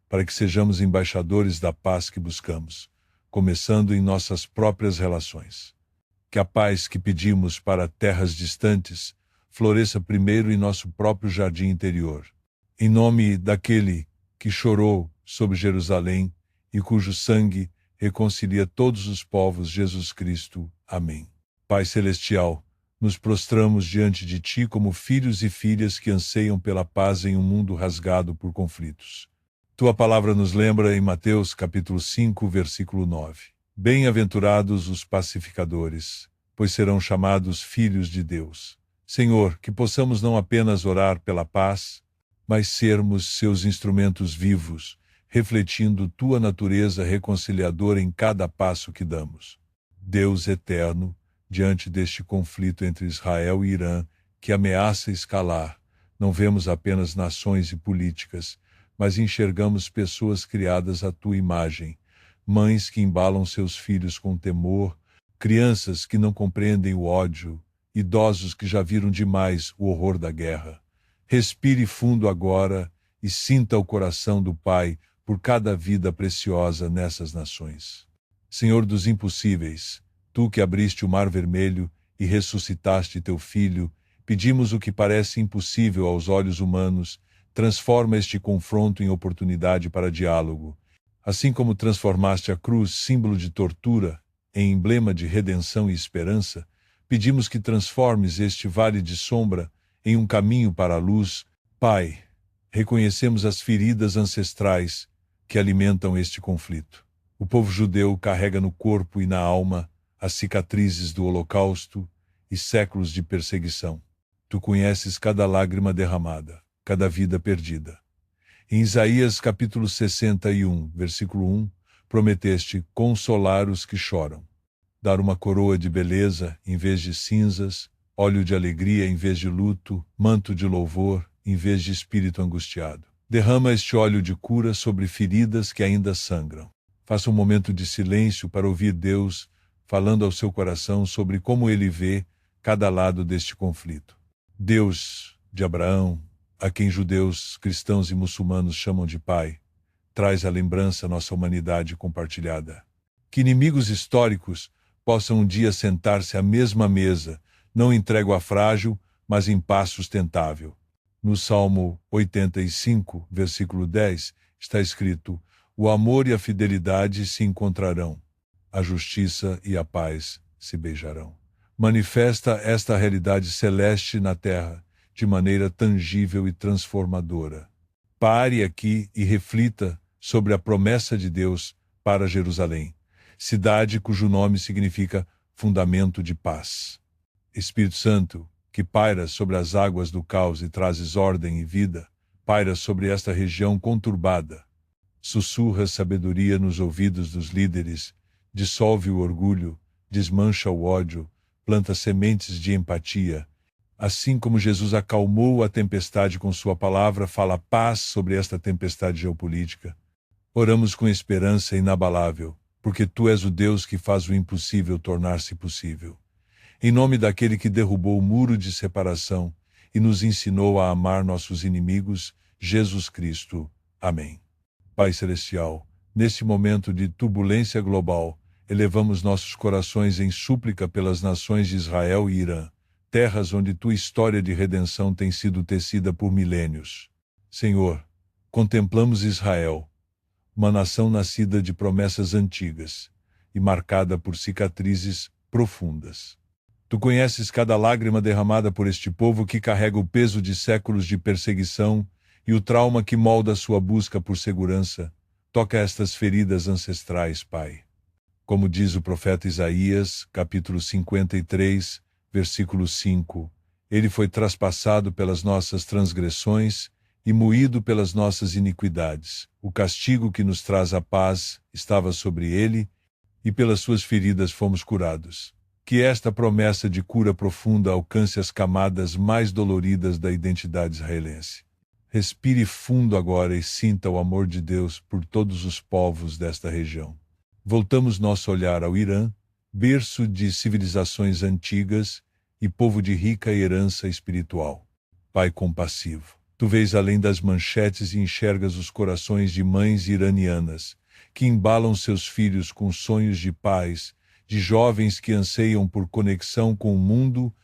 A: para que sejamos embaixadores da paz que buscamos, começando em nossas próprias relações. Que a paz que pedimos para terras distantes floresça primeiro em nosso próprio jardim interior. Em nome daquele que chorou sobre Jerusalém e cujo sangue reconcilia todos os povos, Jesus Cristo. Amém. Pai Celestial, nos prostramos diante de Ti como filhos e filhas que anseiam pela paz em um mundo rasgado por conflitos. Tua palavra nos lembra em Mateus capítulo 5, versículo 9. Bem-aventurados os pacificadores, pois serão chamados filhos de Deus. Senhor, que possamos não apenas orar pela paz, mas sermos seus instrumentos vivos, refletindo tua natureza reconciliadora em cada passo que damos. Deus eterno, diante deste conflito entre Israel e Irã, que ameaça escalar, não vemos apenas nações e políticas, mas enxergamos pessoas criadas à tua imagem, mães que embalam seus filhos com temor, crianças que não compreendem o ódio, idosos que já viram demais o horror da guerra. Respire fundo agora e sinta o coração do Pai por cada vida preciosa nessas nações. Senhor dos impossíveis, tu que abriste o Mar Vermelho e ressuscitaste teu Filho, pedimos o que parece impossível aos olhos humanos, transforma este confronto em oportunidade para diálogo. Assim como transformaste a cruz, símbolo de tortura, em emblema de redenção e esperança, pedimos que transformes este vale de sombra em um caminho para a luz. Pai, reconhecemos as feridas ancestrais que alimentam este conflito. O povo judeu carrega no corpo e na alma as cicatrizes do Holocausto e séculos de perseguição. Tu conheces cada lágrima derramada, cada vida perdida. Em Isaías capítulo 61, versículo 1, prometeste consolar os que choram, dar uma coroa de beleza em vez de cinzas, óleo de alegria em vez de luto, manto de louvor em vez de espírito angustiado. Derrama este óleo de cura sobre feridas que ainda sangram. Faça um momento de silêncio para ouvir Deus falando ao seu coração sobre como ele vê cada lado deste conflito. Deus de Abraão, a quem judeus, cristãos e muçulmanos chamam de Pai, traz à lembrança nossa humanidade compartilhada. Que inimigos históricos possam um dia sentar-se à mesma mesa, não em trégua frágil, mas em paz sustentável. No Salmo 85, versículo 10, está escrito: o amor e a fidelidade se encontrarão, a justiça e a paz se beijarão. Manifesta esta realidade celeste na terra, de maneira tangível e transformadora. Pare aqui e reflita sobre a promessa de Deus para Jerusalém, cidade cujo nome significa fundamento de paz. Espírito Santo, que paira sobre as águas do caos e trazes ordem e vida, paira sobre esta região conturbada. Sussurra sabedoria nos ouvidos dos líderes, dissolve o orgulho, desmancha o ódio, planta sementes de empatia. Assim como Jesus acalmou a tempestade com sua palavra, fala paz sobre esta tempestade geopolítica. Oramos com esperança inabalável, porque Tu és o Deus que faz o impossível tornar-se possível. Em nome daquele que derrubou o muro de separação e nos ensinou a amar nossos inimigos, Jesus Cristo. Amém. Pai Celestial, neste momento de turbulência global, elevamos nossos corações em súplica pelas nações de Israel e Irã, terras onde Tua história de redenção tem sido tecida por milênios. Senhor, contemplamos Israel, uma nação nascida de promessas antigas e marcada por cicatrizes profundas. Tu conheces cada lágrima derramada por este povo que carrega o peso de séculos de perseguição e o trauma que molda sua busca por segurança. Toca estas feridas ancestrais, Pai. Como diz o profeta Isaías, capítulo 53, versículo 5, ele foi traspassado pelas nossas transgressões e moído pelas nossas iniquidades. O castigo que nos traz a paz estava sobre ele, e pelas suas feridas fomos curados. Que esta promessa de cura profunda alcance as camadas mais doloridas da identidade israelense. Respire fundo agora e sinta o amor de Deus por todos os povos desta região. Voltamos nosso olhar ao Irã, berço de civilizações antigas e povo de rica herança espiritual. Pai compassivo, Tu vês além das manchetes e enxergas os corações de mães iranianas, que embalam seus filhos com sonhos de paz, de jovens que anseiam por conexão com o mundo,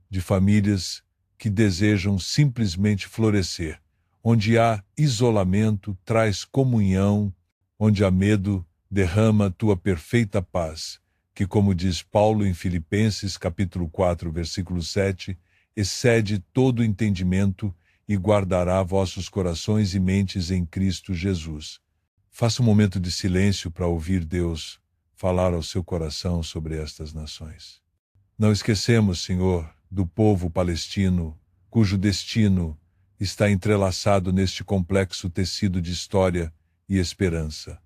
A: de famílias que desejam simplesmente florescer. Onde há isolamento, traz comunhão, onde há medo, derrama Tua perfeita paz, que, como diz Paulo em Filipenses, capítulo 4, versículo 7, excede todo entendimento e guardará vossos corações e mentes em Cristo Jesus. Faça um momento de silêncio para ouvir Deus falar ao seu coração sobre estas nações. Não esquecemos, Senhor, do povo palestino, cujo destino está entrelaçado neste complexo tecido de história e esperança.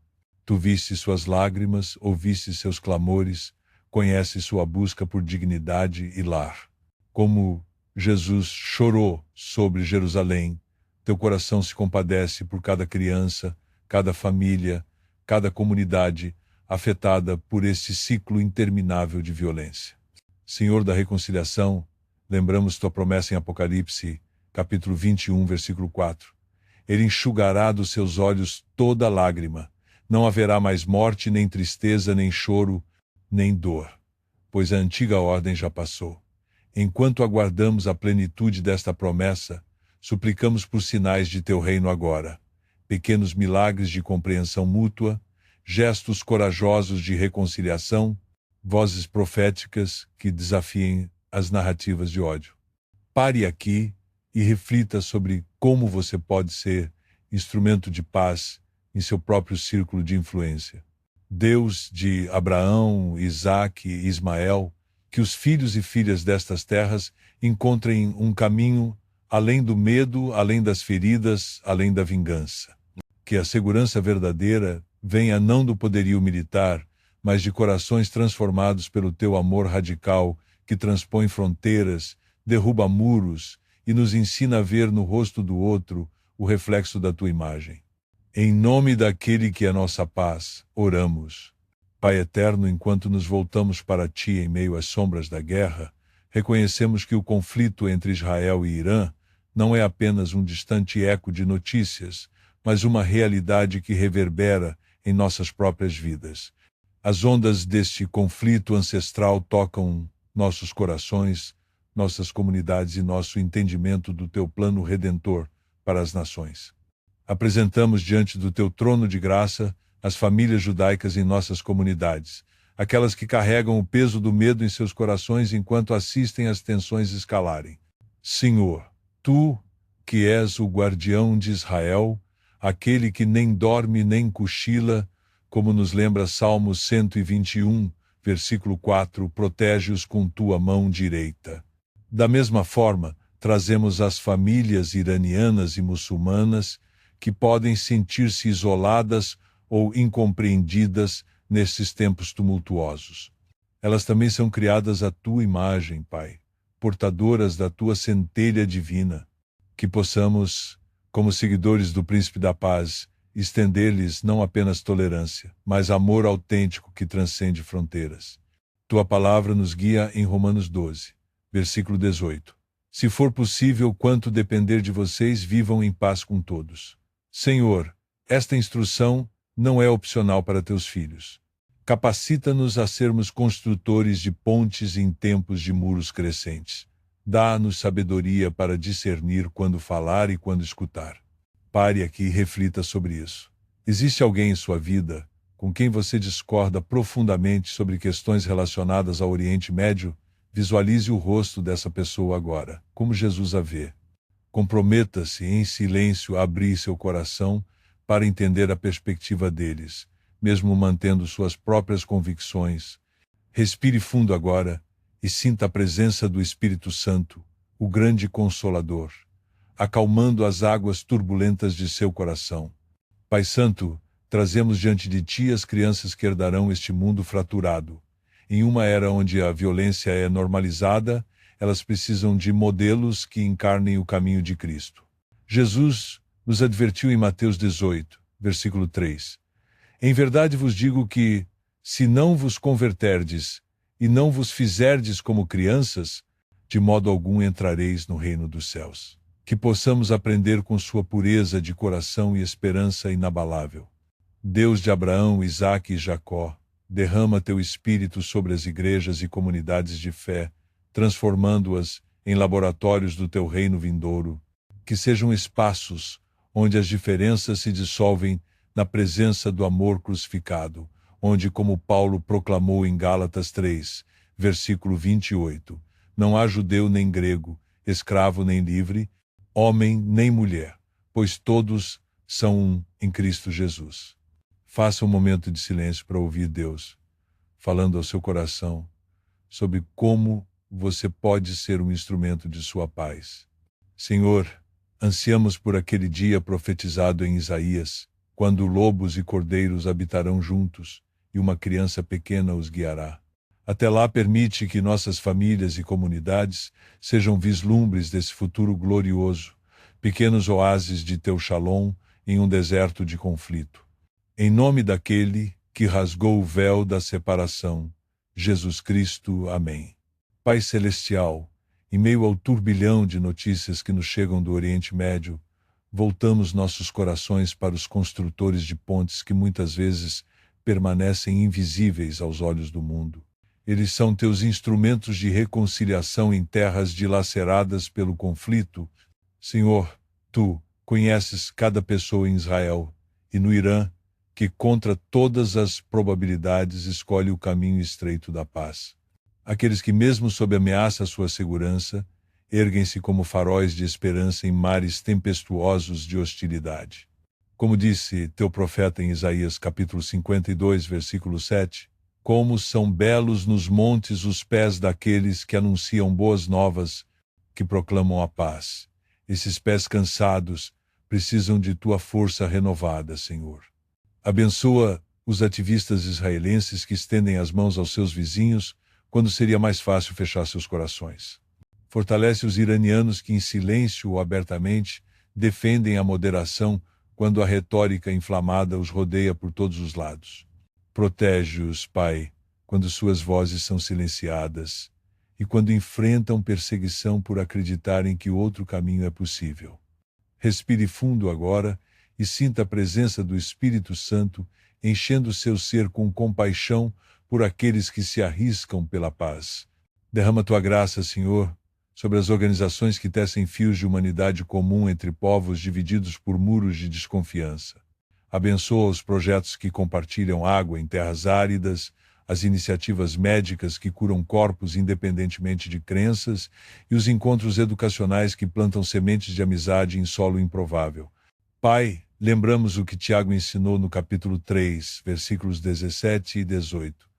A: Tu viste suas lágrimas, ouviste seus clamores, conheces sua busca por dignidade e lar. Como Jesus chorou sobre Jerusalém, teu coração se compadece por cada criança, cada família, cada comunidade afetada por este ciclo interminável de violência. Senhor da reconciliação, lembramos tua promessa em Apocalipse, capítulo 21, versículo 4. Ele enxugará dos seus olhos toda lágrima. Não haverá mais morte, nem tristeza, nem choro, nem dor, pois a antiga ordem já passou. Enquanto aguardamos a plenitude desta promessa, suplicamos por sinais de teu reino agora, pequenos milagres de compreensão mútua, gestos corajosos de reconciliação, vozes proféticas que desafiem as narrativas de ódio. Pare aqui e reflita sobre como você pode ser instrumento de paz em seu próprio círculo de influência. Deus de Abraão, Isaque e Ismael, que os filhos e filhas destas terras encontrem um caminho além do medo, além das feridas, além da vingança. Que a segurança verdadeira venha não do poderio militar, mas de corações transformados pelo teu amor radical, que transpõe fronteiras, derruba muros e nos ensina a ver no rosto do outro o reflexo da tua imagem. Em nome daquele que é nossa paz, oramos. Pai eterno, enquanto nos voltamos para Ti em meio às sombras da guerra, reconhecemos que o conflito entre Israel e Irã não é apenas um distante eco de notícias, mas uma realidade que reverbera em nossas próprias vidas. As ondas deste conflito ancestral tocam nossos corações, nossas comunidades e nosso entendimento do Teu plano redentor para as nações. Apresentamos diante do Teu trono de graça as famílias judaicas em nossas comunidades, aquelas que carregam o peso do medo em seus corações enquanto assistem às tensões escalarem. Senhor, Tu, que és o guardião de Israel, aquele que nem dorme nem cochila, como nos lembra Salmo 121, versículo 4, protege-os com Tua mão direita. Da mesma forma, trazemos as famílias iranianas e muçulmanas que podem sentir-se isoladas ou incompreendidas nesses tempos tumultuosos. Elas também são criadas à Tua imagem, Pai, portadoras da Tua centelha divina, que possamos, como seguidores do Príncipe da Paz, estender-lhes não apenas tolerância, mas amor autêntico que transcende fronteiras. Tua palavra nos guia em Romanos 12, versículo 18. Se for possível, quanto depender de vocês, vivam em paz com todos. Senhor, esta instrução não é opcional para Teus filhos. Capacita-nos a sermos construtores de pontes em tempos de muros crescentes. Dá-nos sabedoria para discernir quando falar e quando escutar. Pare aqui e reflita sobre isso. Existe alguém em sua vida com quem você discorda profundamente sobre questões relacionadas ao Oriente Médio? Visualize o rosto dessa pessoa agora, como Jesus a vê. Comprometa-se em silêncio a abrir seu coração para entender a perspectiva deles, mesmo mantendo suas próprias convicções. Respire fundo agora e sinta a presença do Espírito Santo, o grande Consolador, acalmando as águas turbulentas de seu coração. Pai Santo, trazemos diante de Ti as crianças que herdarão este mundo fraturado. Em uma era onde a violência é normalizada, elas precisam de modelos que encarnem o caminho de Cristo. Jesus nos advertiu em Mateus 18, versículo 3. Em verdade vos digo que, se não vos converterdes e não vos fizerdes como crianças, de modo algum entrareis no reino dos céus. Que possamos aprender com sua pureza de coração e esperança inabalável. Deus de Abraão, Isaque e Jacó, derrama Teu Espírito sobre as igrejas e comunidades de fé, transformando-as em laboratórios do Teu reino vindouro, que sejam espaços onde as diferenças se dissolvem na presença do amor crucificado, onde, como Paulo proclamou em Gálatas 3, versículo 28, não há judeu nem grego, escravo nem livre, homem nem mulher, pois todos são um em Cristo Jesus. Faça um momento de silêncio para ouvir Deus, falando ao seu coração sobre como você pode ser um instrumento de sua paz. Senhor, ansiamos por aquele dia profetizado em Isaías, quando lobos e cordeiros habitarão juntos e uma criança pequena os guiará. Até lá, permite que nossas famílias e comunidades sejam vislumbres desse futuro glorioso, pequenos oásis de Teu Shalom em um deserto de conflito. Em nome daquele que rasgou o véu da separação, Jesus Cristo. Amém. Pai Celestial, em meio ao turbilhão de notícias que nos chegam do Oriente Médio, voltamos nossos corações para os construtores de pontes que muitas vezes permanecem invisíveis aos olhos do mundo. Eles são Teus instrumentos de reconciliação em terras dilaceradas pelo conflito. Senhor, Tu conheces cada pessoa em Israel e no Irã, que contra todas as probabilidades escolhe o caminho estreito da paz. Aqueles que, mesmo sob ameaça à sua segurança, erguem-se como faróis de esperança em mares tempestuosos de hostilidade. Como disse Teu profeta em Isaías capítulo 52, versículo 7, como são belos nos montes os pés daqueles que anunciam boas novas, que proclamam a paz. Esses pés cansados precisam de Tua força renovada, Senhor. Abençoa os ativistas israelenses que estendem as mãos aos seus vizinhos quando seria mais fácil fechar seus corações. Fortalece os iranianos que, em silêncio ou abertamente, defendem a moderação quando a retórica inflamada os rodeia por todos os lados. Protege-os, Pai, quando suas vozes são silenciadas e quando enfrentam perseguição por acreditarem que outro caminho é possível. Respire fundo agora e sinta a presença do Espírito Santo enchendo seu ser com compaixão por aqueles que se arriscam pela paz. Derrama tua graça, Senhor, sobre as organizações que tecem fios de humanidade comum entre povos divididos por muros de desconfiança. Abençoa os projetos que compartilham água em terras áridas, as iniciativas médicas que curam corpos independentemente de crenças e os encontros educacionais que plantam sementes de amizade em solo improvável. Pai, lembramos o que Tiago ensinou no capítulo 3, versículos 17 e 18.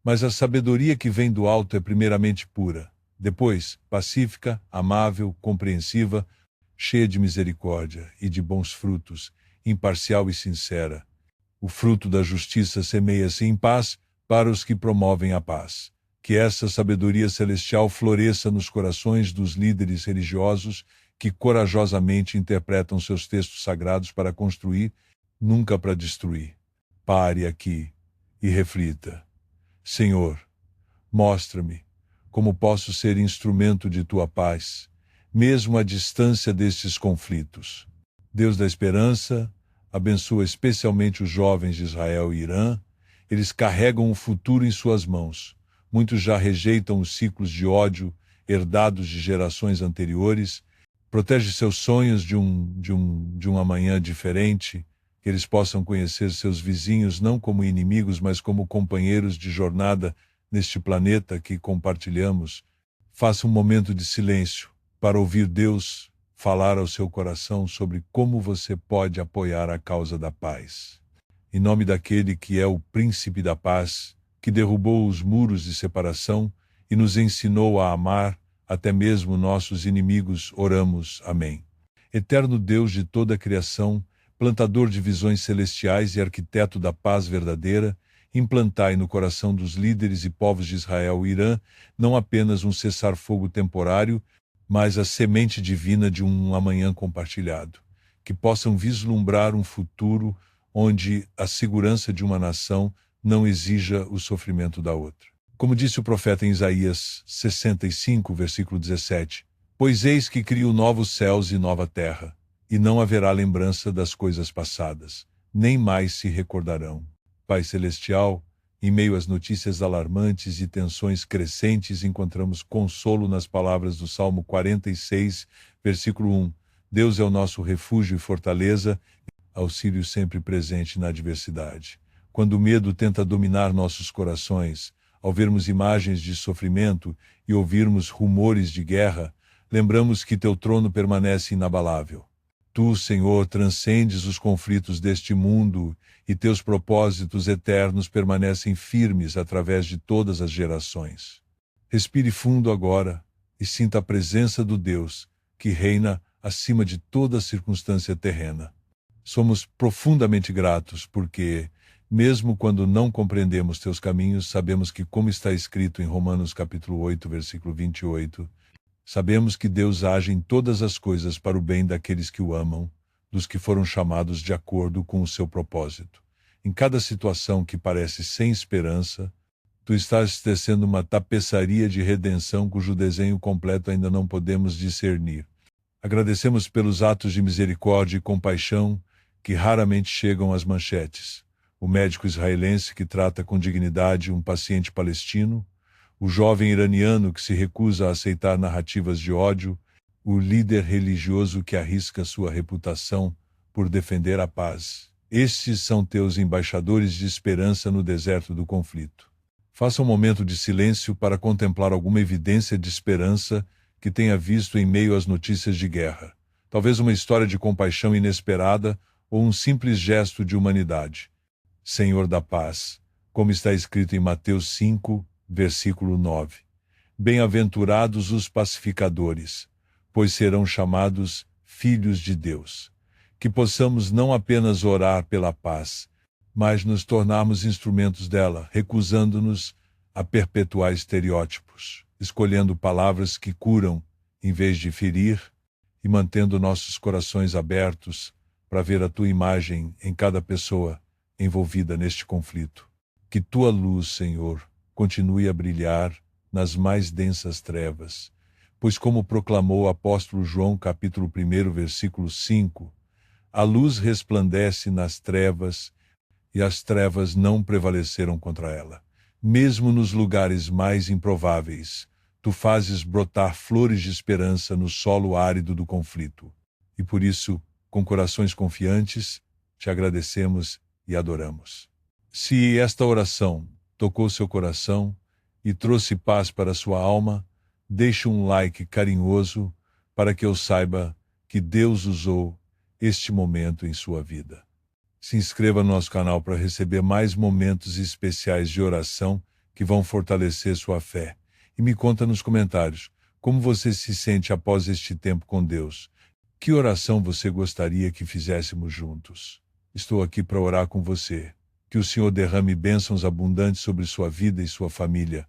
A: Mas a sabedoria que vem do alto é primeiramente pura, depois pacífica, amável, compreensiva, cheia de misericórdia e de bons frutos, imparcial e sincera. O fruto da justiça semeia-se em paz para os que promovem a paz. Que essa sabedoria celestial floresça nos corações dos líderes religiosos que corajosamente interpretam seus textos sagrados para construir, nunca para destruir. Pare aqui e reflita. Senhor, mostra-me como posso ser instrumento de tua paz, mesmo à distância destes conflitos. Deus da esperança, abençoa especialmente os jovens de Israel e Irã. Eles carregam o futuro em suas mãos. Muitos já rejeitam os ciclos de ódio herdados de gerações anteriores. Protege seus sonhos de um amanhã diferente, que eles possam conhecer seus vizinhos não como inimigos, mas como companheiros de jornada neste planeta que compartilhamos. Faça um momento de silêncio para ouvir Deus falar ao seu coração sobre como você pode apoiar a causa da paz. Em nome daquele que é o príncipe da paz, que derrubou os muros de separação e nos ensinou a amar até mesmo nossos inimigos, oramos. Amém. Eterno Deus de toda a criação, plantador de visões celestiais e arquiteto da paz verdadeira, implantai no coração dos líderes e povos de Israel e Irã não apenas um cessar-fogo temporário, mas a semente divina de um amanhã compartilhado, que possam vislumbrar um futuro onde a segurança de uma nação não exija o sofrimento da outra. Como disse o profeta em Isaías 65, versículo 17, pois eis que crio novos céus e nova terra, e não haverá lembrança das coisas passadas, nem mais se recordarão. Pai Celestial, em meio às notícias alarmantes e tensões crescentes, encontramos consolo nas palavras do Salmo 46, versículo 1. Deus é o nosso refúgio e fortaleza, auxílio sempre presente na adversidade. Quando o medo tenta dominar nossos corações, ao vermos imagens de sofrimento e ouvirmos rumores de guerra, lembramos que teu trono permanece inabalável. Tu, Senhor, transcendes os conflitos deste mundo e teus propósitos eternos permanecem firmes através de todas as gerações. Respire fundo agora e sinta a presença do Deus que reina acima de toda circunstância terrena. Somos profundamente gratos porque, mesmo quando não compreendemos teus caminhos, sabemos que, como está escrito em Romanos capítulo 8, versículo 28, sabemos que Deus age em todas as coisas para o bem daqueles que o amam, dos que foram chamados de acordo com o seu propósito. Em cada situação que parece sem esperança, tu estás tecendo uma tapeçaria de redenção cujo desenho completo ainda não podemos discernir. Agradecemos pelos atos de misericórdia e compaixão que raramente chegam às manchetes. O médico israelense que trata com dignidade um paciente palestino, o jovem iraniano que se recusa a aceitar narrativas de ódio, o líder religioso que arrisca sua reputação por defender a paz. Estes são teus embaixadores de esperança no deserto do conflito. Faça um momento de silêncio para contemplar alguma evidência de esperança que tenha visto em meio às notícias de guerra. Talvez uma história de compaixão inesperada ou um simples gesto de humanidade. Senhor da paz, como está escrito em Mateus 5, versículo 9. Bem-aventurados os pacificadores, pois serão chamados filhos de Deus. Que possamos não apenas orar pela paz, mas nos tornarmos instrumentos dela, recusando-nos a perpetuar estereótipos, escolhendo palavras que curam em vez de ferir e mantendo nossos corações abertos para ver a tua imagem em cada pessoa envolvida neste conflito. Que tua luz, Senhor, continue a brilhar nas mais densas trevas, pois como proclamou o apóstolo João, capítulo 1, versículo 5, a luz resplandece nas trevas e as trevas não prevaleceram contra ela. Mesmo nos lugares mais improváveis, tu fazes brotar flores de esperança no solo árido do conflito. E por isso, com corações confiantes, te agradecemos e adoramos. Se esta oração tocou seu coração e trouxe paz para sua alma, deixe um like carinhoso para que eu saiba que Deus usou este momento em sua vida. Se inscreva no nosso canal para receber mais momentos especiais de oração que vão fortalecer sua fé. E me conta nos comentários como você se sente após este tempo com Deus. Que oração você gostaria que fizéssemos juntos? Estou aqui para orar com você. Que o Senhor derrame bênçãos abundantes sobre sua vida e sua família.